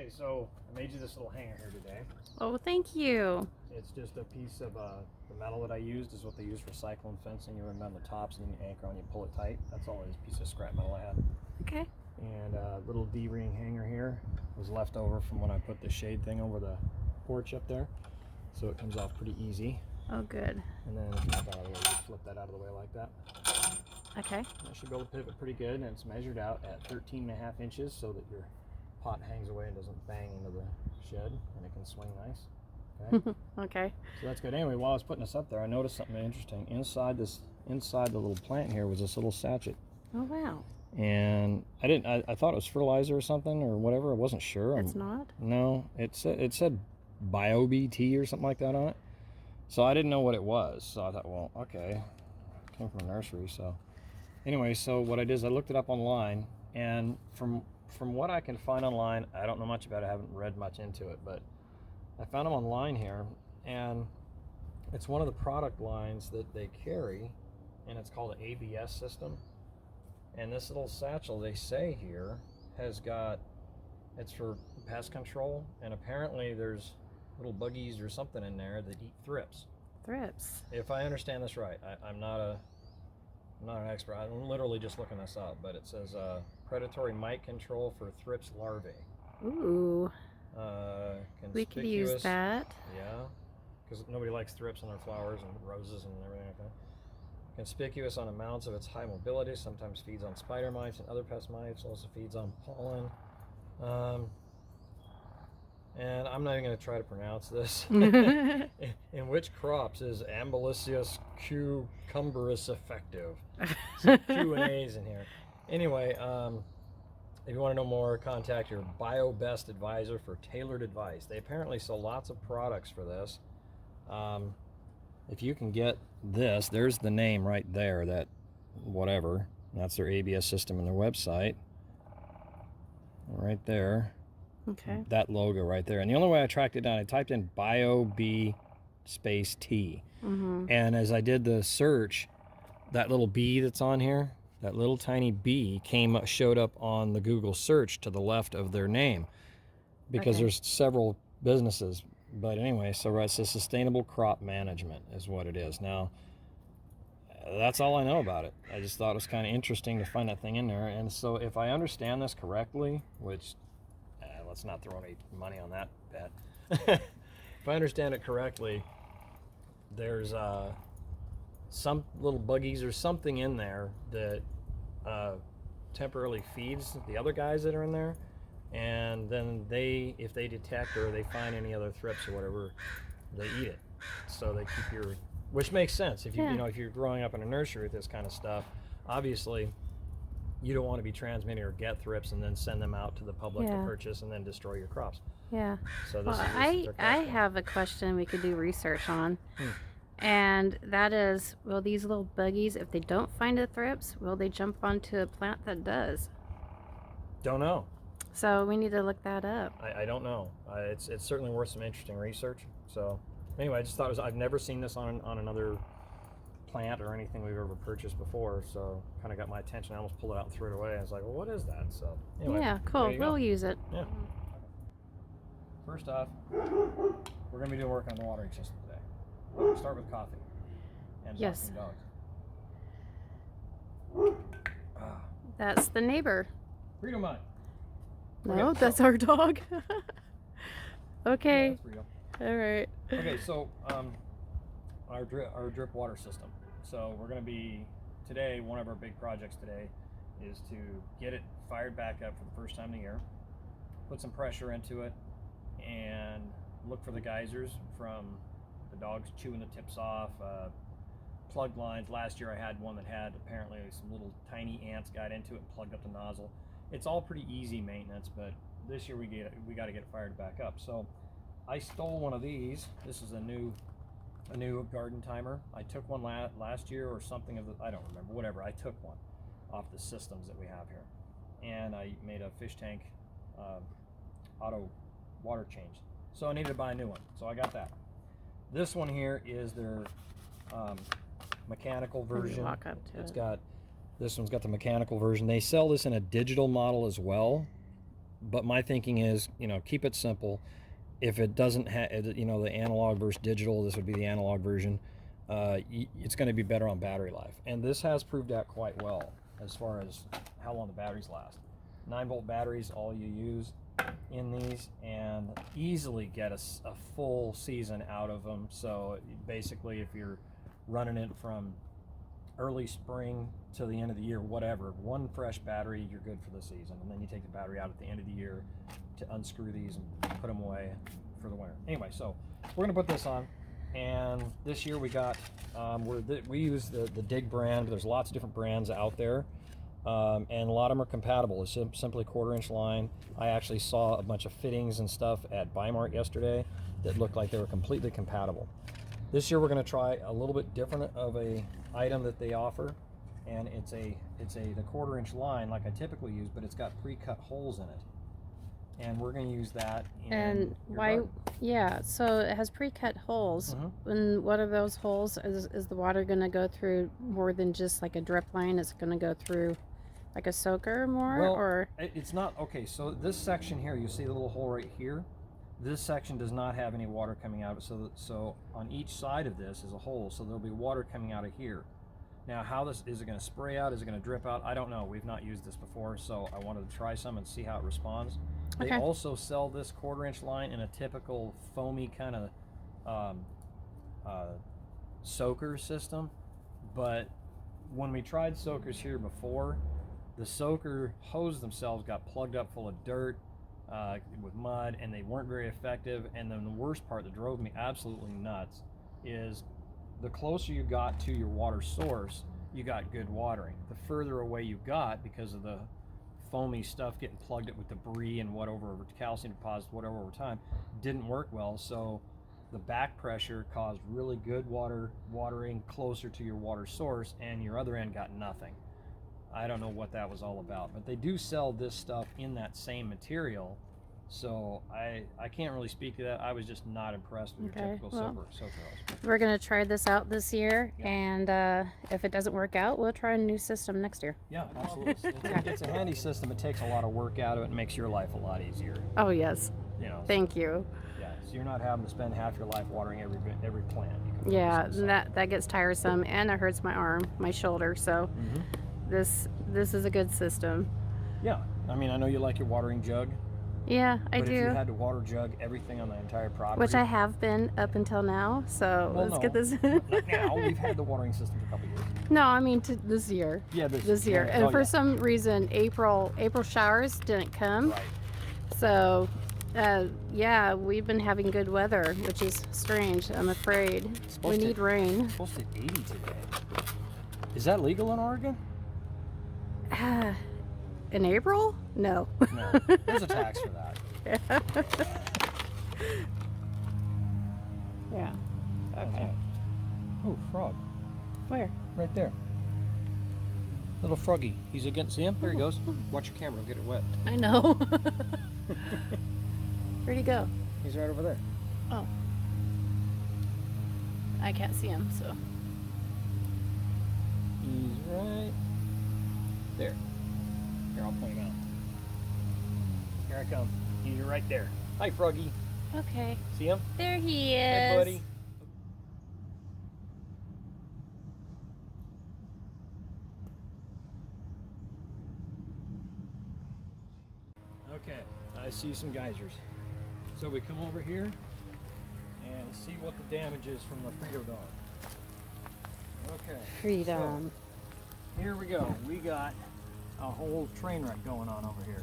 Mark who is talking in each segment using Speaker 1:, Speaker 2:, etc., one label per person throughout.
Speaker 1: Okay, so I made you this little hanger here today.
Speaker 2: Oh, thank you.
Speaker 1: It's just a piece of the metal that I used is what they use for cyclone fencing. You run down the tops and then you anchor on, you pull it tight. That's all it is, piece of scrap metal I had.
Speaker 2: Okay.
Speaker 1: And a little D-ring hanger here was left over from when I put the shade thing over the porch up there. So it comes off pretty easy.
Speaker 2: Oh, good.
Speaker 1: And then if you flip that out of the way, you flip that out of the way like that.
Speaker 2: Okay.
Speaker 1: That should be able to pivot pretty good, and it's measured out at 13.5 inches so that your pot hangs away and doesn't bang into the shed, and it can swing nice. Okay.
Speaker 2: Okay.
Speaker 1: So that's good. Anyway, while I was putting this up there, I noticed something interesting. Inside the little plant here was this little sachet,
Speaker 2: Oh, wow.
Speaker 1: and I thought it was fertilizer or something or whatever. I wasn't sure.
Speaker 2: It's not?
Speaker 1: No, it said BioBT or something like that on it. So I didn't know what it was. So I thought, well, okay, it came from a nursery. So anyway, so what I did is I looked it up online, and from what I can find online, I don't know much about it. I haven't read much into it, but I found them online here, and it's one of the product lines that they carry, and it's called an ABS system. And this little satchel, they say here, it's for pest control, and apparently there's little buggies or something in there that eat thrips.
Speaker 2: Thrips.
Speaker 1: If I understand this right, I'm not an expert. I'm literally just looking this up, but it says predatory mite control for thrips larvae.
Speaker 2: Ooh. We could use
Speaker 1: Conspicuous-
Speaker 2: that.
Speaker 1: Yeah, because nobody likes thrips on their flowers and roses and everything like that. Conspicuous on amounts of its high mobility, sometimes feeds on spider mites and other pest mites, also feeds on pollen. And I'm not even going to try to pronounce this. In which crops is Amblicius cucumberus effective? Some Q and A's in here. Anyway, if you want to know more, contact your BioBest advisor for tailored advice. They apparently sell lots of products for this. If you can get this, there's the name right there, that whatever. That's their ABS system and their website. Right there.
Speaker 2: Okay.
Speaker 1: That logo right there. And the only way I tracked it down, I typed in BioB space T.
Speaker 2: Mm-hmm.
Speaker 1: And as I did the search, that little B that's on here, that little tiny B showed up on the Google search to the left of their name, because
Speaker 2: Okay.
Speaker 1: there's several businesses. But anyway, so it says sustainable crop management is what it is. Now, that's all I know about it. I just thought it was kind of interesting to find that thing in there. And so if I understand this correctly, which let's not throw any money on that bet. If I understand it correctly, there's some little buggies or something in there that temporarily feeds the other guys that are in there, and then if they detect or they find any other thrips or whatever, they eat it. So they keep which makes sense if if you're growing up in a nursery with this kind of stuff. Obviously, you don't want to be transmitting or get thrips and then send them out to the public to purchase and then destroy your crops.
Speaker 2: Yeah.
Speaker 1: So
Speaker 2: Well, I have a question we could do research on. And that is, will these little buggies, if they don't find the thrips, will they jump onto a plant that does?
Speaker 1: Don't know.
Speaker 2: So we need to look that up.
Speaker 1: I don't know. It's certainly worth some interesting research. So anyway, I just thought I've never seen this on another plant or anything we've ever purchased before, so kind of got my attention. I almost pulled it out and threw it away. I was like, well, what is that? So anyway,
Speaker 2: Yeah, cool. We'll use it.
Speaker 1: Yeah. First off, we're going to be doing work on the watering system today. We'll start with coffee and
Speaker 2: Yes.
Speaker 1: dogs.
Speaker 2: That's the neighbor.
Speaker 1: Freedom Mine.
Speaker 2: No,
Speaker 1: Okay,
Speaker 2: that's our dog. Okay.
Speaker 1: Yeah, that's Freedom.
Speaker 2: All right.
Speaker 1: Okay, so our drip water system. So we're going to be today. One of our big projects today is to get it fired back up for the first time in the year. Put some pressure into it and look for the geysers from the dogs chewing the tips off. Plug lines. Last year I had one that had apparently some little tiny ants got into it and plugged up the nozzle. It's all pretty easy maintenance, but this year we got to get it fired back up. So I stole one of these. This is a new garden timer. I took one last year or something I don't remember, whatever. I took one off the systems that we have here, and I made a fish tank auto water change. So I needed to buy a new one, so I got that. This one here is their mechanical version.
Speaker 2: Walk up to it.
Speaker 1: This one's got the mechanical version. They sell this in a digital model as well. But my thinking is, keep it simple. If it doesn't have, the analog versus digital, this would be the analog version. It's going to be better on battery life, and this has proved out quite well as far as how long the batteries last. 9-volt batteries, all you use in these, and easily get a full season out of them. So basically, if you're running it from early spring to the end of the year, whatever, one fresh battery, you're good for the season. And then you take the battery out at the end of the year to unscrew these and put them away for the winter. Anyway, so we're gonna put this on, and this year we got we use the Dig brand, but there's lots of different brands out there, and a lot of them are compatible. It's simply 1/4-inch line. I actually saw a bunch of fittings and stuff at Bimart yesterday that looked like they were completely compatible. This year we're going to try a little bit different of a item that they offer, and it's the 1/4-inch line like I typically use, but it's got pre-cut holes in it, and we're going to use that.
Speaker 2: And why?
Speaker 1: Garden.
Speaker 2: Yeah, so it has pre-cut holes. And what are those holes? Is the water going to go through more than just like a drip line? It's going to go through like a soaker more,
Speaker 1: Well,
Speaker 2: or
Speaker 1: it's not. Okay, so this section here, you see the little hole right here. This section does not have any water coming out of it, so on each side of this is a hole, so there'll be water coming out of here. Now, how this is it going to spray out? Is it going to drip out? I don't know. We've not used this before, so I wanted to try some and see how it responds. They also sell this 1/4-inch line in a typical foamy kind of soaker system, but when we tried soakers here before, the soaker hose themselves got plugged up full of dirt, with mud, and they weren't very effective. And then the worst part that drove me absolutely nuts is the closer you got to your water source, you got good watering. The further away you got, because of the foamy stuff getting plugged up with debris and whatever, calcium deposits, whatever, over time, didn't work well. So the back pressure caused really good watering closer to your water source, and your other end got nothing. I don't know what that was all about, but they do sell this stuff in that same material, so I can't really speak to that. I was just not impressed with your typical soaker hose.
Speaker 2: We're going to try this out this year,
Speaker 1: Yeah.
Speaker 2: and if it doesn't work out, we'll try a new system next year.
Speaker 1: Yeah, absolutely. It's a handy system. It takes a lot of work out of it and makes your life a lot easier.
Speaker 2: Oh, yes. Thank you.
Speaker 1: Yeah, so you're not having to spend half your life watering every plant.
Speaker 2: Yeah, and that gets tiresome, and it hurts my arm, my shoulder, so this is a good system.
Speaker 1: Yeah, I mean, I know you like your watering jug.
Speaker 2: Yeah, I do.
Speaker 1: But if you had to water jug everything on the entire property,
Speaker 2: which I have been up until now, so let's get this.
Speaker 1: Now we've had the watering system for a couple years.
Speaker 2: No, I mean this year.
Speaker 1: Yeah,
Speaker 2: this year, and for some reason, April showers didn't come.
Speaker 1: Right.
Speaker 2: So, yeah, we've been having good weather, which is strange. I'm afraid we need rain.
Speaker 1: It's supposed to be 80 today. Is that legal in Oregon?
Speaker 2: In April? No.
Speaker 1: No, there's a tax for that.
Speaker 2: Yeah. Okay.
Speaker 1: Oh, frog.
Speaker 2: Where?
Speaker 1: Right there. Little froggy. He's against. See him? There he goes. Watch your camera. Get it wet.
Speaker 2: I know. Where'd he go?
Speaker 1: He's right over there.
Speaker 2: Oh. I can't see him, so.
Speaker 1: He's right there. Here, I'll point him out. Here I come. He's right there. Hi, froggy.
Speaker 2: Okay.
Speaker 1: See him?
Speaker 2: There he is.
Speaker 1: Hey, buddy. Okay, I see some geysers. So we come over here and see what the damage is from the Frito dog. Okay.
Speaker 2: Freedom.
Speaker 1: So, here we go. We got a whole train wreck going on over here.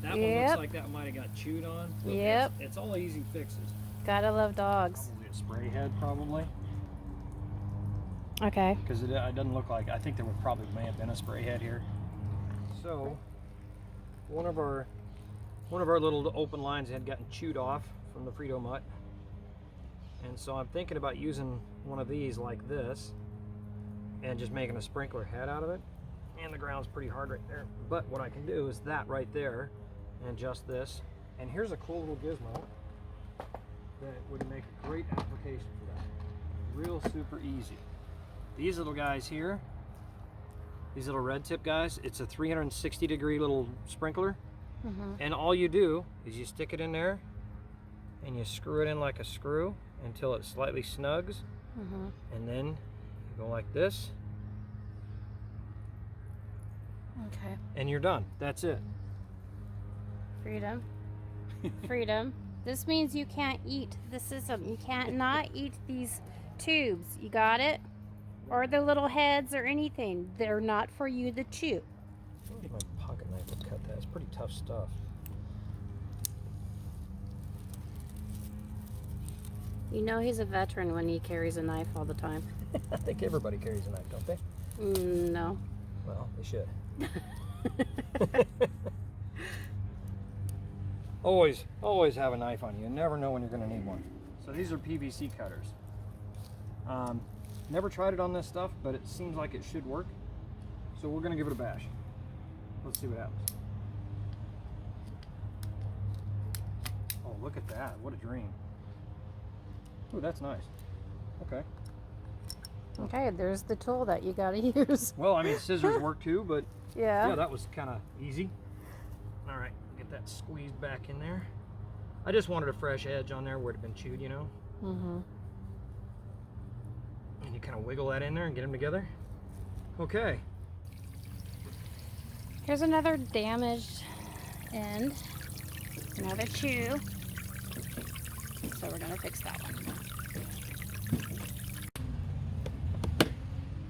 Speaker 1: That one looks like that might have got chewed on.
Speaker 2: Yep.
Speaker 1: It's all easy fixes.
Speaker 2: Gotta love dogs.
Speaker 1: Probably a spray head, probably.
Speaker 2: Okay.
Speaker 1: Because it doesn't look like. I think there may have been a spray head here. So, one of our little open lines had gotten chewed off from the Frito mutt, and so I'm thinking about using one of these like this, and just making a sprinkler head out of it. And the ground's pretty hard right there. But what I can do is that right there, and just this. And here's a cool little gizmo that would make a great application for that. Real super easy. These little guys here these little red tip guys. It's a 360-degree little sprinkler.
Speaker 2: Mm-hmm.
Speaker 1: And all you do is you stick it in there and you screw it in like a screw until it slightly snugs.
Speaker 2: Mm-hmm.
Speaker 1: And then you go like this
Speaker 2: Okay.
Speaker 1: and you're done. That's it.
Speaker 2: Freedom. Freedom. This means you can't eat the system. You can't not eat these tubes. You got it? Or the little heads or anything. They're not for you to chew.
Speaker 1: I think my pocket knife would cut that. It's pretty tough stuff.
Speaker 2: You know he's a veteran when he carries a knife all the time.
Speaker 1: I think everybody carries a knife, don't they?
Speaker 2: No.
Speaker 1: Well, they should. Always have a knife on you. You never know when you're going to need one. So these are PVC cutters. Never tried it on this stuff, but it seems like it should work. So we're going to give it a bash. Let's see what happens. Oh, look at that. What a dream. Ooh, that's nice. Okay.
Speaker 2: Okay, there's the tool that you gotta use.
Speaker 1: Well, I mean, scissors work too, but
Speaker 2: Yeah.
Speaker 1: yeah, that was kind of easy. All right, get that squeezed back in there. I just wanted a fresh edge on there where it had been chewed, you know?
Speaker 2: Mm-hmm.
Speaker 1: And you kind of wiggle that in there and get them together. Okay.
Speaker 2: Here's another damaged end. Another chew. So we're gonna fix that one.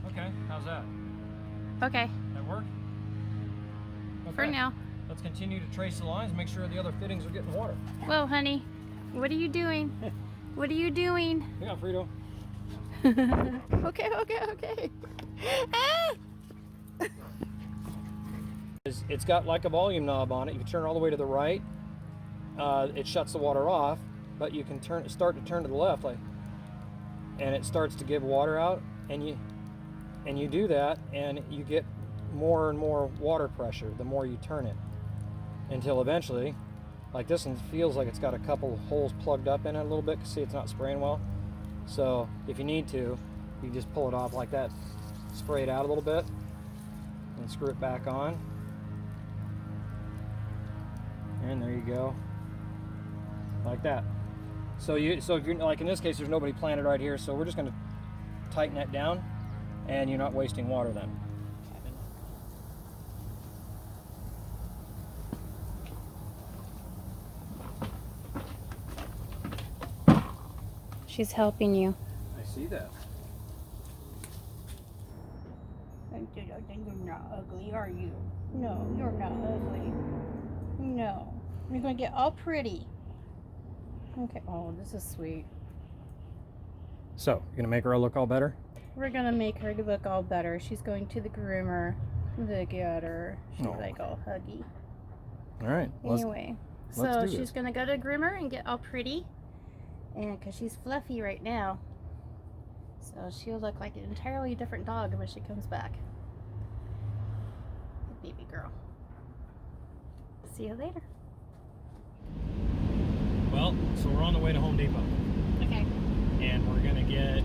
Speaker 1: Okay, how's that?
Speaker 2: Okay,
Speaker 1: That work?
Speaker 2: for
Speaker 1: Okay.
Speaker 2: now.
Speaker 1: Let's continue to trace the lines, make sure the other fittings are getting water.
Speaker 2: Whoa, honey. What are you doing? What are you doing?
Speaker 1: Yeah, Frito.
Speaker 2: Okay. Ah!
Speaker 1: It's got like a volume knob on it. You can turn it all the way to the right. It shuts the water off, but you can start to turn to the left, like, and it starts to give water out, and you do that, and you get more and more water pressure the more you turn it, until eventually, like this one feels like it's got a couple holes plugged up in it a little bit. See, it's not spraying well. So if you need to, you just pull it off like that, spray it out a little bit, and screw it back on. And there you go, like that. So if you're like in this case, there's nobody planted right here, so we're just going to tighten that down, and you're not wasting water then.
Speaker 2: She's helping you.
Speaker 1: I see that.
Speaker 2: You're not ugly, are you? No, you're not ugly. No. You're gonna get all pretty. Okay. Oh, this is sweet.
Speaker 1: So you're gonna make her look all better.
Speaker 2: We're gonna make her look all better. She's going to the groomer. Look at her. She's
Speaker 1: Aw.
Speaker 2: like all huggy.
Speaker 1: All right.
Speaker 2: Anyway,
Speaker 1: let's
Speaker 2: so
Speaker 1: do
Speaker 2: she's
Speaker 1: this.
Speaker 2: gonna go to the groomer and get all pretty, and because she's fluffy right now, so she'll look like an entirely different dog when she comes back. Good baby girl. See you later.
Speaker 1: Well, so we're on the way to Home Depot,
Speaker 2: Okay.
Speaker 1: and we're gonna get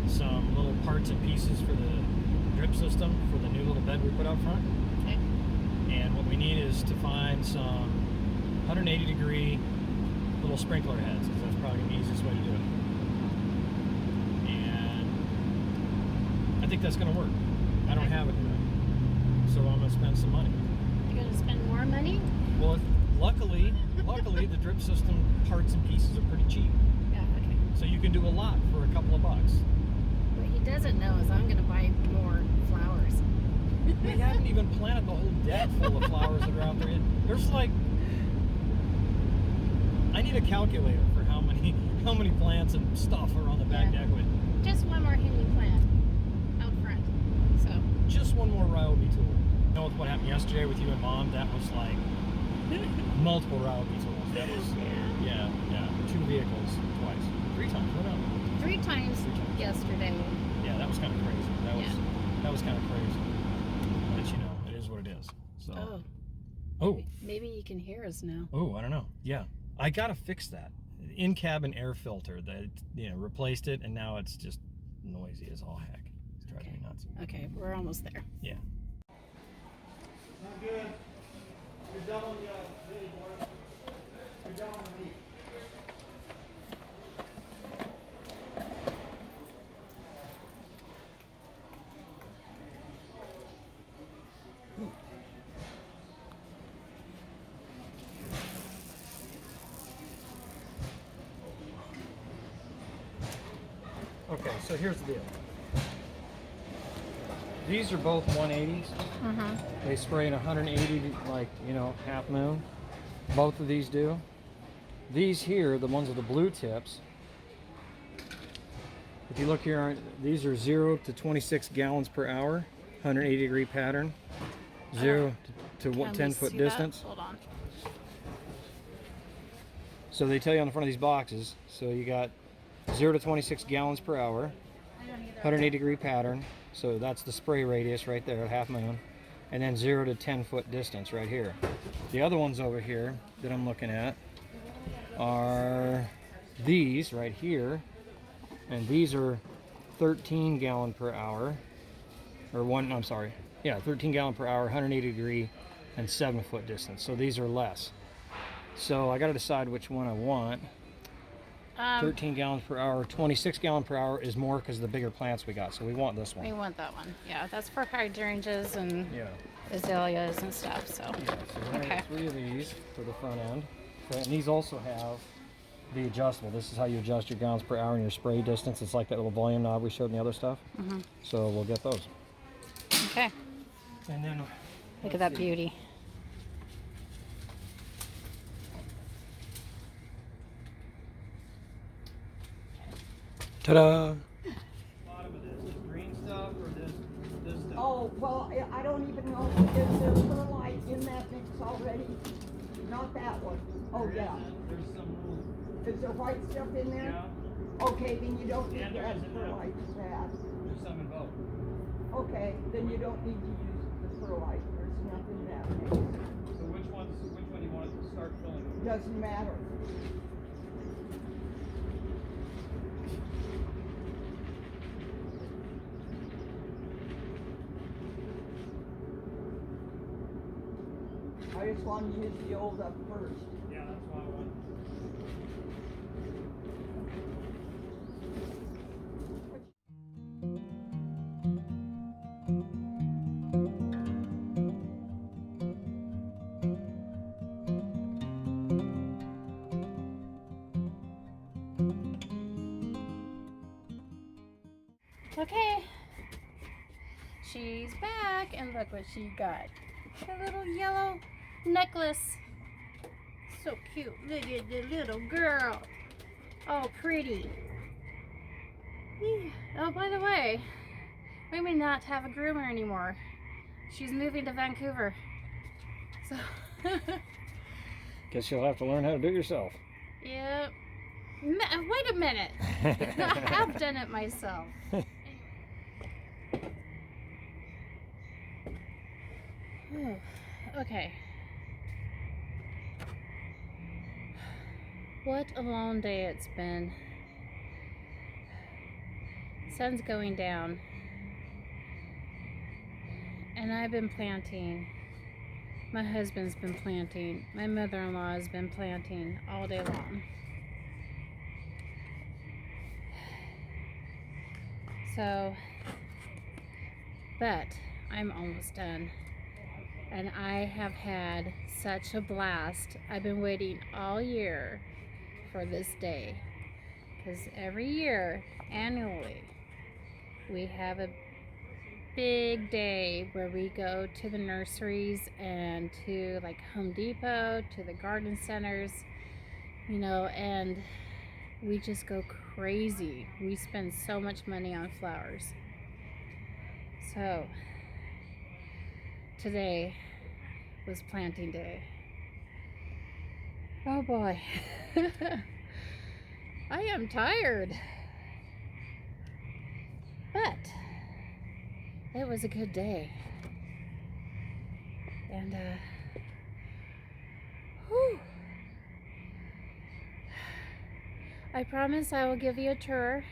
Speaker 1: some little parts and pieces for the drip system for the new little bed we put out front.
Speaker 2: Okay.
Speaker 1: And what we need is to find some 180-degree little sprinkler heads, because that's probably the easiest way to do it. And I think that's going to work. I don't have it yet, so I'm going to spend some money.
Speaker 2: You're gonna spend more money?
Speaker 1: Well, luckily, the drip system parts and pieces are pretty cheap,
Speaker 2: Yeah. Okay.
Speaker 1: so you can do a lot for a couple of bucks.
Speaker 2: What he doesn't know is I'm gonna buy more flowers.
Speaker 1: We haven't even planted the whole deck full of flowers that are out there. There's like, I need a calculator for how many plants and stuff are on the back deck with.
Speaker 2: Just one more hanging plant out front. So.
Speaker 1: Just one more Ryobi tool. You know what happened yesterday with you and Mom? That was like multiple Ryobi tools. That was yeah, 2 vehicles twice, 3 times. What else?
Speaker 2: 3 times yesterday.
Speaker 1: Yeah, that was kind of crazy. That
Speaker 2: Yeah.
Speaker 1: was kind of crazy. But you know, it is what it is. So.
Speaker 2: Oh. Maybe you can hear us now.
Speaker 1: Oh, I don't know. Yeah, I gotta fix that in-cabin air filter. That replaced it, and now it's just noisy as all heck. It's driving me nuts. pounds.
Speaker 2: Okay, we're almost there.
Speaker 1: Yeah.
Speaker 3: Not good. You're doubling the really board. You're doubling the meat.
Speaker 1: Okay, so here's the deal. These are both 180s. They spray in 180, like, you know, half moon. Both of these do. These here, the ones with the blue tips, if you look here, these are 0 to 26 gallons per hour, 180 degree pattern, 0 to 10 foot distance.
Speaker 2: Hold on.
Speaker 1: So they tell you on the front of these boxes. So you got 0 to 26 gallons per hour, 180 degree pattern. So that's the spray radius right there at half moon. And then 0 to 10 foot distance right here. The other ones over here that I'm looking at are these right here. And these are 13 gallon per hour. Or 13 gallon per hour, 180 degree, and 7 foot distance. So these are less. So I got to decide which one I want. 13 gallons per hour, 26 gallon per hour is more because of the bigger plants we got. So we want this one.
Speaker 2: We want that one. Yeah, that's for hydrangeas and
Speaker 1: Yeah.
Speaker 2: azaleas and stuff. So.
Speaker 1: Yeah, so we're gonna
Speaker 2: Okay.
Speaker 1: get 3 of these for the front end. Okay, and these also have the adjustable. This is how you adjust your gallons per hour and your spray distance. It's like that little volume knob we showed in the other stuff. So we'll get those.
Speaker 2: Okay.
Speaker 1: And then
Speaker 2: Look at that beauty.
Speaker 1: ta-da!
Speaker 3: Bottom of this green stuff or this stuff?
Speaker 4: Oh, well, I don't even know if there's perlite in that mix already. Not that one. Oh, yeah.
Speaker 3: There's some little,
Speaker 4: Is there white stuff in there?
Speaker 3: yeah,
Speaker 4: Okay, then you don't need
Speaker 3: And
Speaker 4: to
Speaker 3: there
Speaker 4: add
Speaker 3: is in there.
Speaker 4: perlite to that.
Speaker 3: there's some in both.
Speaker 4: Okay, then you don't need to use the perlite. There's nothing in that mix.
Speaker 3: So which one do you want to start filling?
Speaker 4: Doesn't matter. I just want to use the old up first.
Speaker 3: Yeah, that's what I want.
Speaker 2: Okay. She's back, and look what she got. A little yellow necklace. So cute. Look at the little girl. Oh, pretty. Oh, by the way, we may not have a groomer anymore. She's moving to Vancouver. So,
Speaker 1: Guess you'll have to learn how to do it yourself.
Speaker 2: yep. Wait a minute. I have done it myself. Okay. What a long day it's been. Sun's going down. And I've been planting. My husband's been planting. My mother-in-law has been planting all day long. So, but I'm almost done. And I have had such a blast. I've been waiting all year for this day. Because every year, annually, we have a big day where we go to the nurseries and to like Home Depot, to the garden centers, you know, and we just go crazy. We spend so much money on flowers. So, today was planting day. Oh boy. I am tired. But it was a good day. And whew. I promise I will give you a tour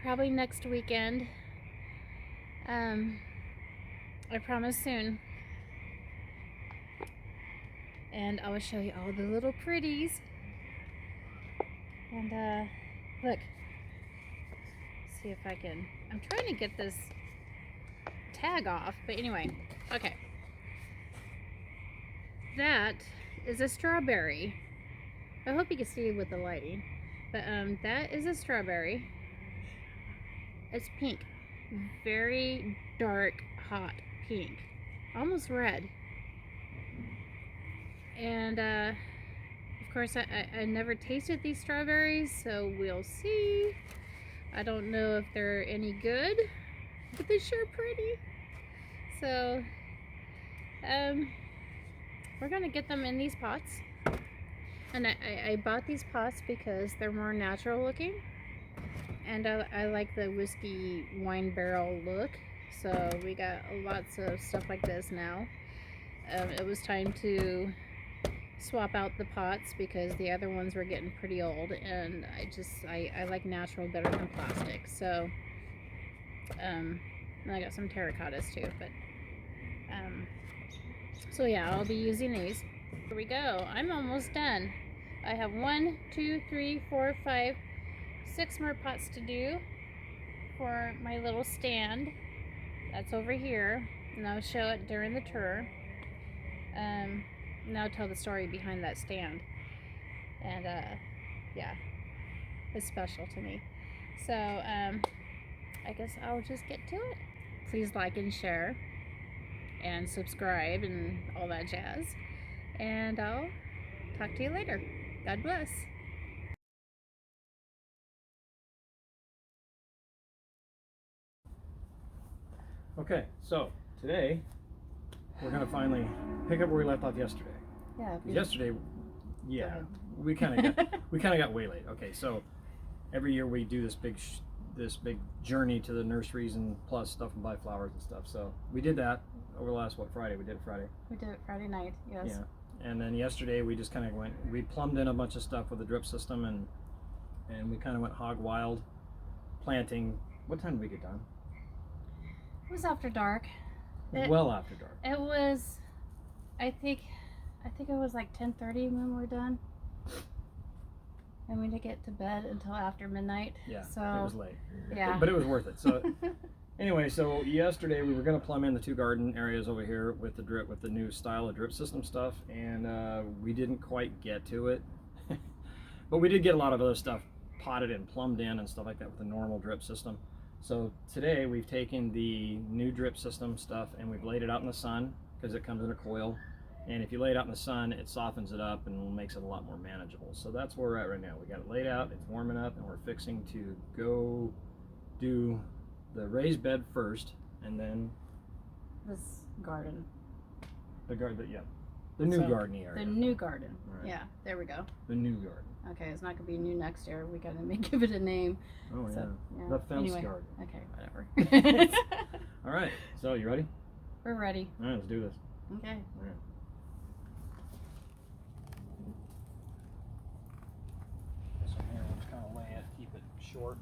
Speaker 2: probably next weekend. I promise soon. And I will show you all the little pretties. And look. See if I can. I'm trying to get this tag off, but anyway, okay. That is a strawberry. I hope you can see with the lighting. But that is a strawberry. It's pink. Very dark, hot pink. Almost red. And of course I never tasted these strawberries, so we'll see. I don't know if they're any good, but they're sure pretty. So we're gonna get them in these pots. And I bought these pots because they're more natural looking. And I like the whiskey wine barrel look. So we got lots of stuff like this now. It was time to swap out the pots because the other ones were getting pretty old. And I like natural better than plastic. So and I got some terracottas too. But so yeah, I'll be using these. Here we go. I'm almost done. I have 1, 2, 3, 4, 5, 6 more pots to do for my little stand. That's over here, and I'll show it during the tour. And I'll tell the story behind that stand. And yeah, it's special to me. So I guess I'll just get to it. Please like and share and subscribe and all that jazz. And I'll talk to you later. God bless.
Speaker 1: Okay, so today we're gonna finally pick up where we left off yesterday.
Speaker 2: Yeah.
Speaker 1: Yesterday, yeah,
Speaker 2: ahead.
Speaker 1: we kind of got way late. Okay, so every year we do this big journey to the nurseries and plus stuff and buy flowers and stuff. So we did that over the last Friday. We did it Friday.
Speaker 2: We did it Friday night. Yes.
Speaker 1: Yeah. And then yesterday we just kind of we plumbed in a bunch of stuff with the drip system and we kind of went hog wild planting. What time did we get done?
Speaker 2: It was after dark.
Speaker 1: Well after dark.
Speaker 2: It was, I think it was like 10:30 when we were done. And we didn't get to bed until after midnight.
Speaker 1: Yeah,
Speaker 2: so
Speaker 1: it was late.
Speaker 2: Yeah.
Speaker 1: But it was worth it. So anyway, so yesterday we were going to plumb in the 2 garden areas over here with the new style of drip system stuff, and we didn't quite get to it. But we did get a lot of other stuff potted and plumbed in and stuff like that with the normal drip system. So today we've taken the new drip system stuff and we've laid it out in the sun because it comes in a coil. And if you lay it out in the sun, it softens it up and makes it a lot more manageable. So that's where we're at right now. We got it laid out, it's warming up, and we're fixing to go do the raised bed first, and then
Speaker 2: this garden.
Speaker 1: the new garden area.
Speaker 2: The new garden.
Speaker 1: Right.
Speaker 2: Yeah, there we go.
Speaker 1: The new garden.
Speaker 2: Okay, it's not gonna be new next year. We gotta give it a name.
Speaker 1: Oh
Speaker 2: So,
Speaker 1: yeah. The fence
Speaker 2: Anyway.
Speaker 1: garden.
Speaker 2: Okay, whatever.
Speaker 1: All right. So you ready?
Speaker 2: We're ready.
Speaker 1: All right, let's do this.
Speaker 2: Okay.
Speaker 1: All right. This one here, we'll just kind of lay it, keep it short.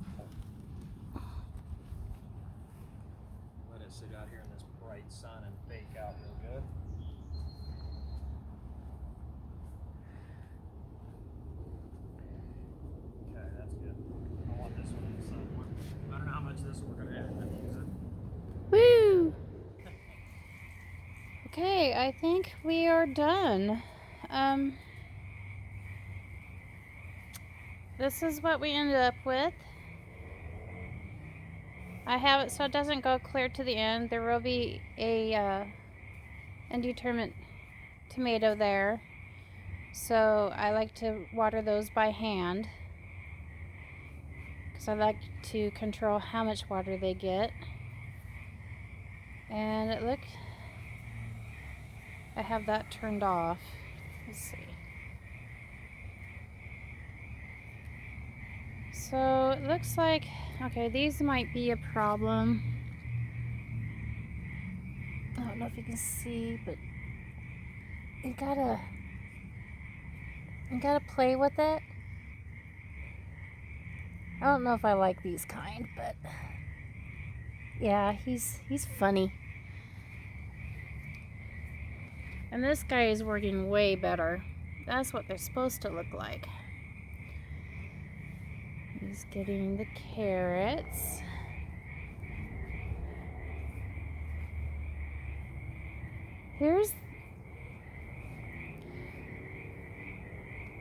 Speaker 1: Let it sit out here in this bright sun and bake out real good. Okay, that's good. I want this one in the sun. I don't know how much of this we're going to add.
Speaker 2: Woo! Okay, I think we are done. This is what we ended up with. I have it so it doesn't go clear to the end. There will be a indeterminate tomato there. So I like to water those by hand because I like to control how much water they get. And look, I have that turned off. Let's see. So it looks like, okay, these might be a problem. I don't know if you can see, but you gotta play with it. I don't know if I like these kind, but Yeah, he's funny. And this guy is working way better. That's what they're supposed to look like. He's getting the carrots.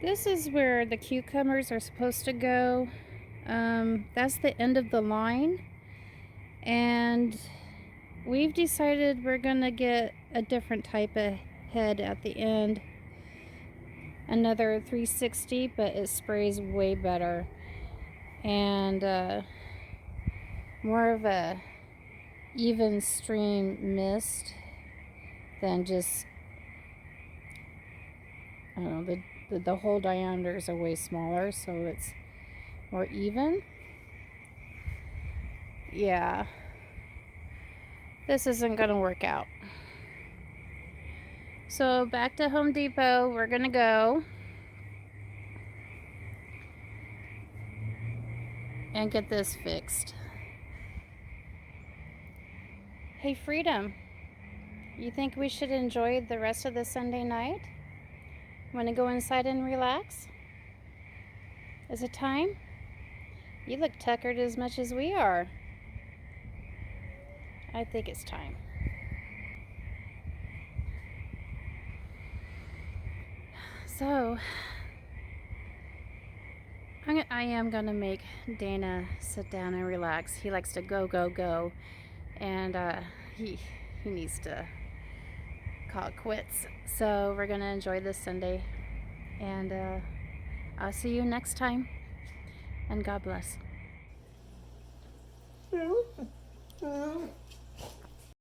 Speaker 2: This is where the cucumbers are supposed to go. That's the end of the line. And we've decided we're gonna get a different type of head at the end. Another 360, but it sprays way better. And more of a even stream mist than just, I don't know, the hole diameters are way smaller, so it's more even. Yeah, this isn't gonna work out. So back to Home Depot, we're gonna go and get this fixed. Hey, Freedom, you think we should enjoy the rest of the Sunday night? Want to go inside and relax? Is it time? You look tuckered as much as we are. I think it's time. So, I am going to make Dana sit down and relax. He likes to go, go, go. And he needs to call it quits. So we're going to enjoy this Sunday. And I'll see you next time. And God bless.